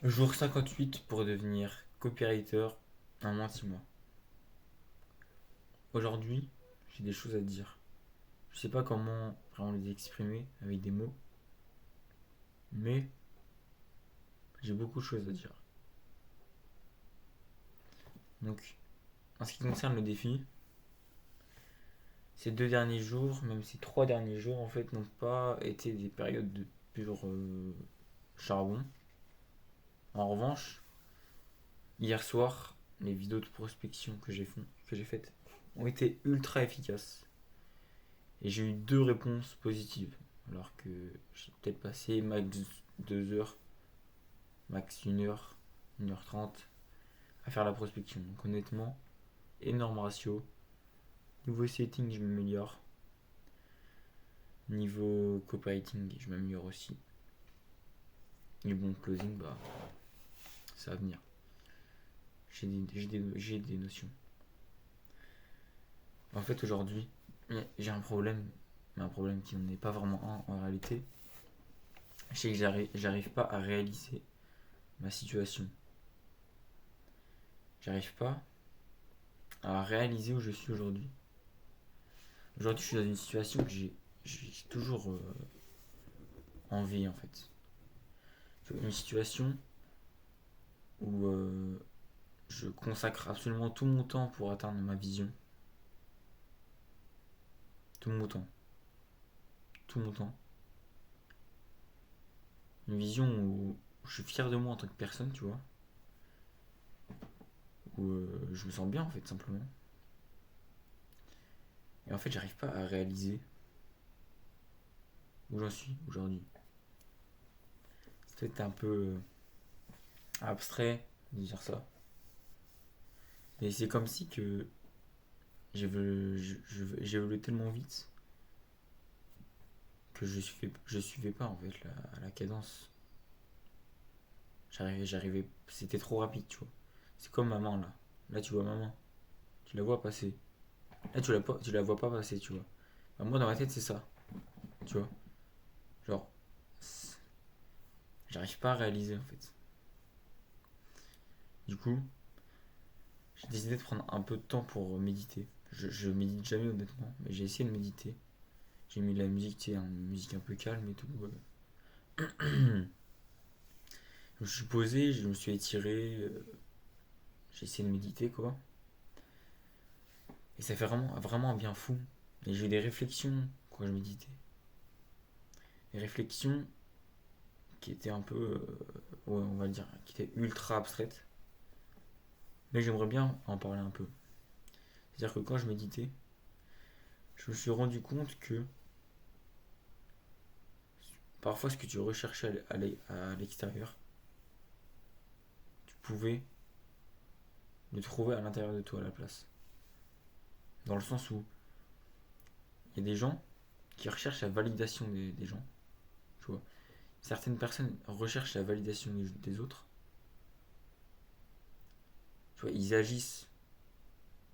Jour 58 pour devenir copywriter en moins de 6 mois. Aujourd'hui, j'ai des choses à dire. Je sais pas comment vraiment les exprimer avec des mots, mais j'ai beaucoup de choses à dire. Donc, en ce qui concerne le défi, ces 2 derniers jours, même ces 3 derniers jours, en fait, n'ont pas été des périodes de pur charbon. En revanche, hier soir, les vidéos de prospection que j'ai faites ont été ultra efficaces. Et j'ai eu 2 réponses positives. Alors que j'ai peut-être passé max 2 heures, max 1 heure, 1 h 30 à faire la prospection. Donc honnêtement, énorme ratio. Niveau setting, je m'améliore. Niveau copywriting, je m'améliore aussi. Et bon, closing, bah, ça va venir. J'ai des notions. En fait, aujourd'hui, j'ai un problème, mais un problème qui n'en est pas vraiment un en réalité. Je sais que j'arrive pas à réaliser ma situation. J'arrive pas à réaliser où je suis aujourd'hui. Aujourd'hui, je suis dans une situation que j'ai toujours envie en fait. Une situation où je consacre absolument tout mon temps pour atteindre ma vision. Tout mon temps. Tout mon temps. Une vision où je suis fier de moi en tant que personne, tu vois. Où je me sens bien en fait, simplement. Et en fait, j'arrive pas à réaliser où j'en suis aujourd'hui. C'est peut-être un peu abstrait de dire ça. Mais c'est comme si que j'évolue tellement vite que je suivais pas en fait la cadence. J'arrivais, c'était trop rapide, tu vois. C'est comme maman là. Là, tu vois maman, tu la vois passer. Là, tu la vois pas passer, tu vois. Bah, moi, dans ma tête, c'est ça, tu vois. Genre, j'arrive pas à réaliser en fait. Du coup, j'ai décidé de prendre un peu de temps pour méditer. Je médite jamais honnêtement, mais j'ai essayé de méditer. J'ai mis de la musique, tu sais, une musique un peu calme et tout. Je me suis posé, je me suis étiré, j'ai essayé de méditer quoi. Et ça fait vraiment un bien fou. Et j'ai eu des réflexions quand je méditais. Des réflexions qui étaient un peu, ouais, on va dire, qui étaient ultra abstraites. Mais j'aimerais bien en parler un peu. C'est-à-dire que quand je méditais, je me suis rendu compte que parfois ce que tu recherchais à l'extérieur, tu pouvais le trouver à l'intérieur de toi à la place. Dans le sens où il y a des gens qui recherchent la validation des gens. Tu vois. Certaines personnes recherchent la validation des autres. Tu vois, ils agissent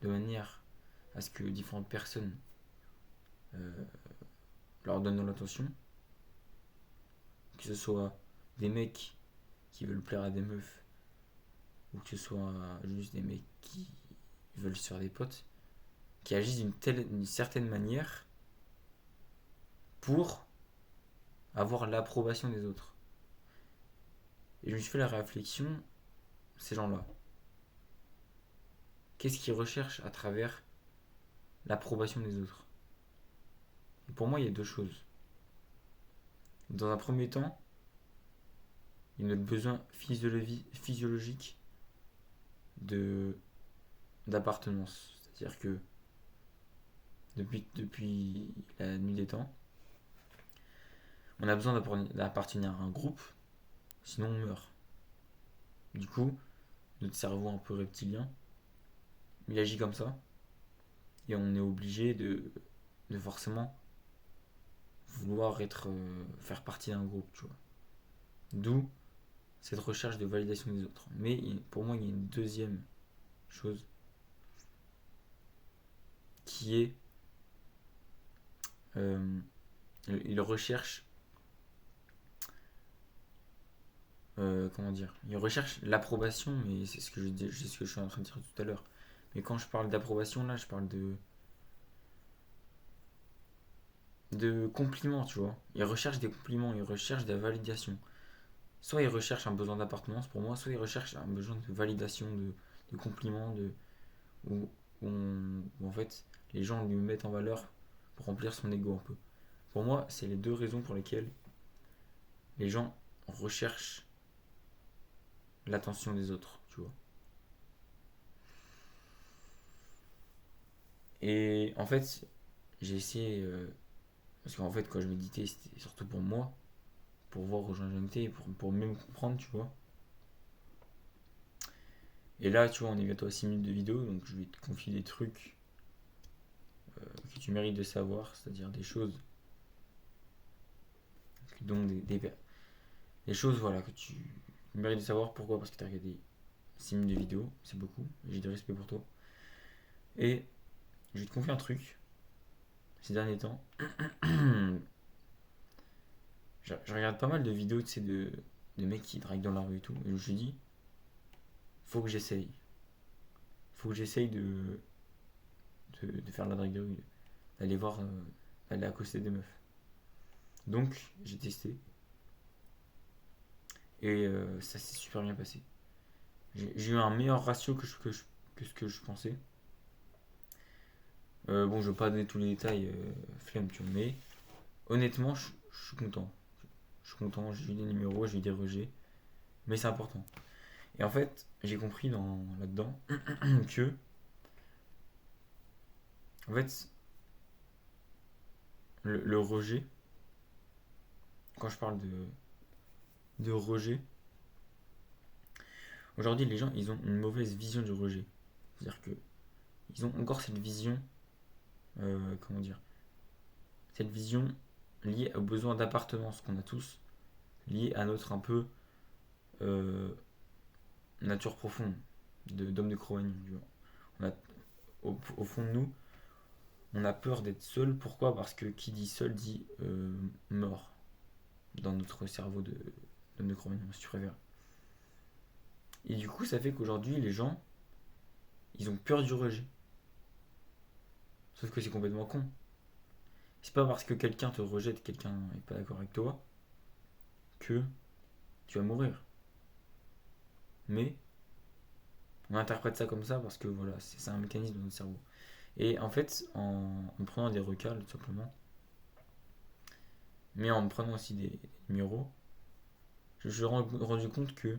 de manière à ce que différentes personnes euh, leur donnent de l'attention. Que ce soit des mecs qui veulent plaire à des meufs ou que ce soit juste des mecs qui veulent se faire des potes, qui agissent d'une certaine manière pour avoir l'approbation des autres. Et je me suis fait la réflexion, ces gens-là, qu'est-ce qu'ils recherchent à travers l'approbation des autres? Et pour moi, il y a 2 choses. Dans un premier temps, il y a notre besoin physiologique de, d'appartenance. C'est-à-dire que depuis la nuit des temps, on a besoin d'appartenir à un groupe, sinon on meurt. Du coup, notre cerveau un peu reptilien, il agit comme ça, et on est obligé de forcément vouloir faire partie d'un groupe, tu vois. D'où cette recherche de validation des autres. Mais pour moi, il y a une deuxième chose qui est euh, il recherche comment dire, ils recherchent l'approbation, mais c'est ce que je suis en train de dire tout à l'heure. Mais quand je parle d'approbation, là, je parle de compliments, tu vois. Ils recherchent des compliments, ils recherchent de la validation. Soit ils recherchent un besoin d'appartenance pour moi, soit ils recherchent un besoin de validation, de compliments, où, où en fait les gens lui mettent en valeur pour remplir son ego un peu. Pour moi, c'est les deux raisons pour lesquelles les gens recherchent l'attention des autres, tu vois. Et en fait, j'ai essayé, parce qu'en fait, quand je méditais, c'était surtout pour moi, pour voir où j'en étais, pour mieux me comprendre, tu vois. Et là, tu vois, on est bientôt à 6 minutes de vidéo, donc je vais te confier des trucs que tu mérites de savoir, c'est-à-dire des choses, dont des choses, voilà, que tu mérites de savoir. Pourquoi? Parce que tu as regardé 6 minutes de vidéo, c'est beaucoup, j'ai du respect pour toi. Et je vais te confier un truc, ces derniers temps, je regarde pas mal de vidéos, tu sais, de mecs qui draguent dans la rue et tout, et je me suis dit, faut que j'essaye. Faut que j'essaye de faire de la drague de rue, d'aller voir, d'aller accoster des meufs. Donc, j'ai testé, et ça s'est super bien passé. J'ai eu un meilleur ratio que ce que je pensais. Bon, je vais pas donner tous les détails, flemme, tu vois, mais honnêtement, je suis content. Je suis content, j'ai eu des numéros, j'ai eu des rejets, mais c'est important. Et en fait, j'ai compris là-dedans que, en fait, le rejet, quand je parle de rejet, aujourd'hui, les gens, ils ont une mauvaise vision du rejet. C'est-à-dire que ils ont encore cette vision, comment dire, cette vision liée au besoin d'appartenance qu'on a tous, liée à notre un peu euh, nature profonde d'homme de Cro-Magnon. On a, au fond de nous, on a peur d'être seul. Pourquoi? Parce que qui dit seul dit mort dans notre cerveau d'homme de Cro-Magnon, si tu préfères. Et du coup, ça fait qu'aujourd'hui, les gens, ils ont peur du rejet. Sauf que c'est complètement con. C'est pas parce que quelqu'un te rejette, quelqu'un n'est pas d'accord avec toi, que tu vas mourir. Mais on interprète ça comme ça parce que voilà, c'est un mécanisme de notre cerveau. Et en fait, en prenant des recals, tout simplement, mais en me prenant aussi des numéros, je me suis rendu compte que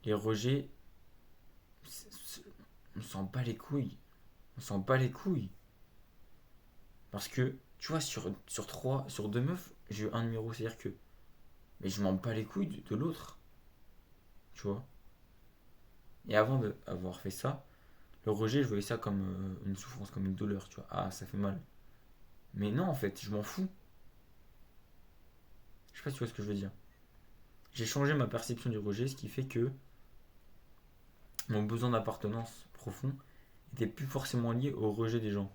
les rejets, on s'en bat les couilles. On s'en bat les couilles. Parce que, tu vois, sur 3, sur 2 meufs, j'ai eu un numéro. C'est-à-dire que, mais je m'en bats les couilles de l'autre. Tu vois. Et avant d'avoir fait ça, le rejet, je voyais ça comme une souffrance, comme une douleur. Tu vois. Ah, ça fait mal. Mais non, en fait, je m'en fous. Je sais pas si tu vois ce que je veux dire. J'ai changé ma perception du rejet, ce qui fait que mon besoin d'appartenance profond était plus forcément lié au rejet des gens.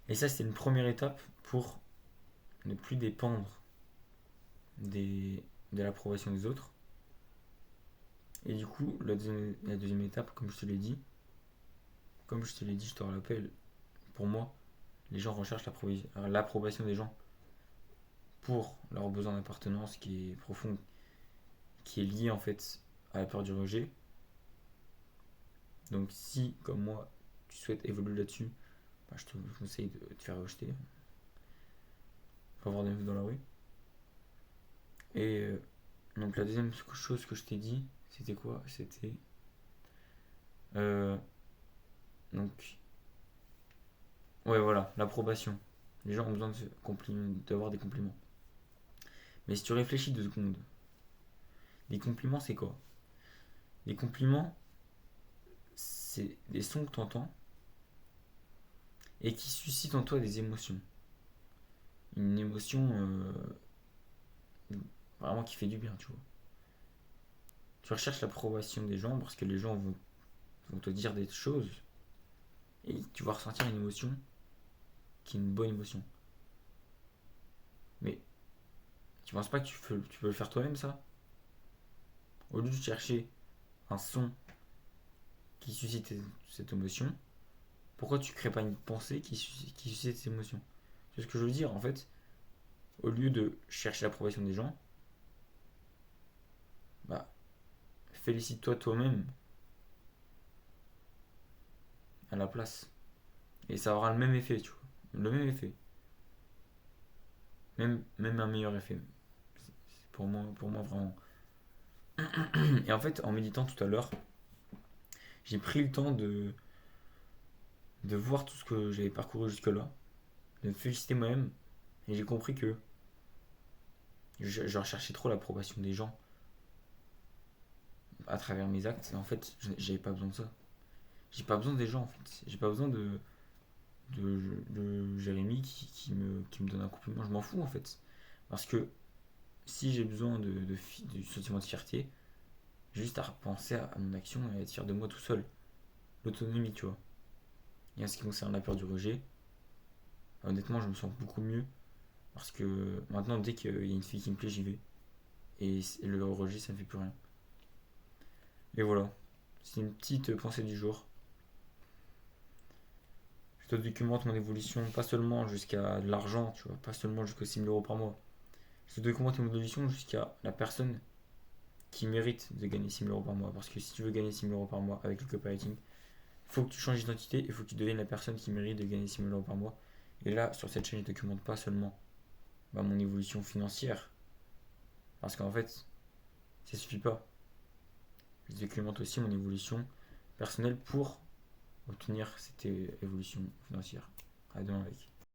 Et ça, c'était une première étape pour ne plus dépendre de l'approbation des autres. Et du coup, la deuxième étape, comme je te l'ai dit, je te rappelle, pour moi, les gens recherchent l'approbation des gens pour leur besoin d'appartenance qui est profond, qui est lié en fait à la peur du rejet. Donc si, comme moi, tu souhaites évoluer là-dessus, bah, je te conseille de te faire rejeter. Faut avoir des meufs dans la rue. Et donc la deuxième chose que je t'ai dit, c'était quoi? C'était... euh, donc... Ouais, voilà, l'approbation. Les gens ont besoin d'avoir des compliments. Mais si tu réfléchis 2 secondes, des compliments, c'est quoi? Des compliments, c'est des sons que tu entends et qui suscitent en toi des émotions. Une émotion vraiment qui fait du bien, tu vois. Tu recherches l'approbation des gens parce que les gens vont te dire des choses et tu vas ressentir une émotion qui est une bonne émotion. Mais Tu penses pas que tu peux le faire toi-même ça? Au lieu de chercher un son qui suscite cette émotion, pourquoi tu crées pas une pensée qui suscite cette émotion? C'est ce que je veux dire en fait. Au lieu de chercher l'approbation des gens, bah félicite-toi toi-même à la place. Et ça aura le même effet, tu vois. Le même effet. Même un meilleur effet. C'est pour moi vraiment. Et en fait, en méditant tout à l'heure, j'ai pris le temps de voir tout ce que j'avais parcouru jusque-là, de me féliciter moi-même, et j'ai compris que je recherchais trop l'approbation des gens à travers mes actes. Et en fait, j'avais pas besoin de ça. J'ai pas besoin des gens en fait. J'ai pas besoin de Jérémy qui me donne un compliment. Je m'en fous en fait. Parce que si j'ai besoin du sentiment de fierté, j'ai juste à repenser à mon action et à être fier de moi tout seul. L'autonomie, tu vois. Et en ce qui concerne la peur du rejet, honnêtement, je me sens beaucoup mieux. Parce que maintenant, dès qu'il y a une fille qui me plaît, j'y vais. Et le rejet, ça ne fait plus rien. Et voilà. C'est une petite pensée du jour. Je te documente mon évolution, pas seulement jusqu'à de l'argent, tu vois, pas seulement jusqu'à 6 000 € par mois. Je te documente mon évolution jusqu'à la personne qui mérite de gagner 6 000 € par mois. Parce que si tu veux gagner 6 000 € par mois avec le copywriting, il faut que tu changes d'identité et il faut que tu deviennes la personne qui mérite de gagner 6 000 € par mois. Et là, sur cette chaîne, je ne documente pas seulement mon évolution financière. Parce qu'en fait, ça suffit pas. Je documente aussi mon évolution personnelle pour obtenir cette évolution financière. À demain avec.